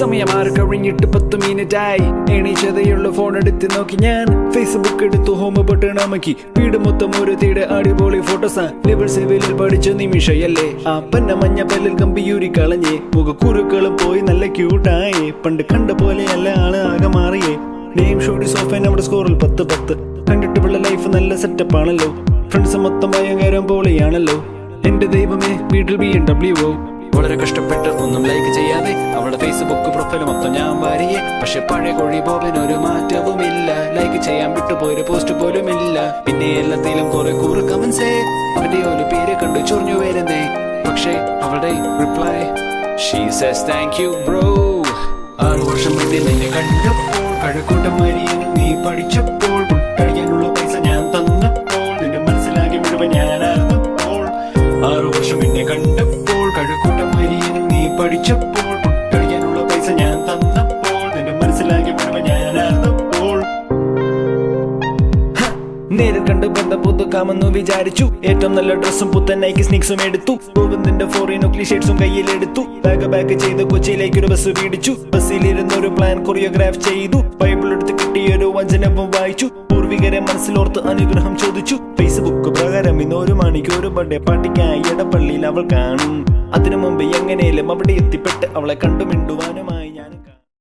സമയം 6 കഴിഞ്ഞിട്ട് 10 മിനിറ്റായി. എണീച്ചതേയുള്ള ഫോൺ എടുത്ത് നോക്കി ഞാൻ. ഫേസ്ബുക്ക് എടുത്തു ഹോം ബട്ടൺ അമക്കി. വീട് മൊത്തം ഒരു തീടെ അടിപൊളി ഫോട്ടോസാ. ലെവൽ 7 പഠിച്ച നിമിഷയല്ലേ. ആ പന്ന മഞ്ഞ പല്ലിൽ കമ്പിയൂരി കളഞ്ഞേ. മുഖക്കുരുക്കളും പോയി നല്ല ക്യൂട്ടായേ. പണ്ട് കണ്ട പോലെയല്ല ആള് ആകെ മാറിയേ. നെയിം ഷോഡി സോഫ നമ്മുടെ സ്കോറിൽ 10-10. കണ്ടിട്ട് പിള്ള ലൈഫ് നല്ല സെറ്റപ്പ് ആണല്ലോ. ഫ്രണ്ട്സ് മൊത്തം ഭയങ്കരം പോലെയാണല്ലോ. എന്റെ ദൈവമേ വീട്ടിൽ BMW. വളരെ കഷ്ടപ്പെട്ട് ഒന്നും ലൈക്ക് ചെയ്യാതെ അവളുടെ ഫേസ്ബുക്ക് പ്രൊഫൈൽ മൊത്തം ഞാൻ വാരിയെ. പക്ഷെ പഴയ കോഴി ബോബിനൊരു മാറ്റവുമില്ല. ലൈക്ക് ചെയ്യാൻ വിട്ടുപോയൊരു പോസ്റ്റ് പോലും ഇല്ല. പിന്നെ എല്ലാത്തിലും കുറെ കൂറ് കമന്റ്സേ. അവന്റെ ഒരു പേര് കണ്ടു ചൊറിഞ്ഞു വരുന്നേ. പക്ഷെ അവളുടെ reply she says thank you bro. 6 വർഷം മുന്നേ നിന്നെ കണ്ടപ്പോൾ കഴക്കൂട്ടം വരിയെന്ന് നീ പഠിച്ചപ്പോൾ കഴിയാനുള്ള പൈസ ഞാൻ തന്നപ്പോൾ നിന്റെ മനസ്സിലാക്കി മുഴുവൻ ഞാനായിരുന്നപ്പോൾ. 6 വർഷം മുന്നേ കണ്ടപ്പോൾ കഴക്കൂട്ടം വരിയെന്ന് നീ പഠിച്ചപ്പോൾ കഴിയാനുള്ള പൈസ ഞാൻ തന്നപ്പോൾ നിന്റെ മനസ്സിലാക്കി മുഴുവൻ ഞാനായിരുന്നപ്പോൾ. നേരിൽ കണ്ട് ബന്ധം പുതുക്കാമെന്നു വിചാരിച്ചു. ഏറ്റവും നല്ല ഡ്രസ്സും പുത്തൻ നൈക്കി സ്നീക്സും എടുത്തു. ഗോവിന്ദിന്റെ ഫോറിൻ ഒക്ലി ഷേഡ്സും കയ്യിലെടുത്തു. ബാക്ക് ചെയ്ത് കൊച്ചിയിലേക്ക് ഒരു ബസ് പിടിച്ചു. ബസ്സിലിരുന്നൊരു പ്ലാൻ കൊറിയോഗ്രാഫ് ചെയ്തു. ബൈബിൾ എടുത്ത് കിട്ടിയൊരു വചനവും വായിച്ചു. പൂർവികരെ മനസ്സിലോർത്ത് അനുഗ്രഹം ചോദിച്ചു. ഫേസ്ബുക്ക് പ്രകാരം ഇന്ന് 1 മണിക്ക് ഒരു ബർത്ത്ഡേ പാർട്ടിക്കായി ഇടപ്പള്ളിയിൽ അവൾ കാണും. അതിനു മുമ്പ് എങ്ങനെയും അവിടെ എത്തിപ്പെട്ട് അവളെ കണ്ടു മിണ്ടുവാനുമായി.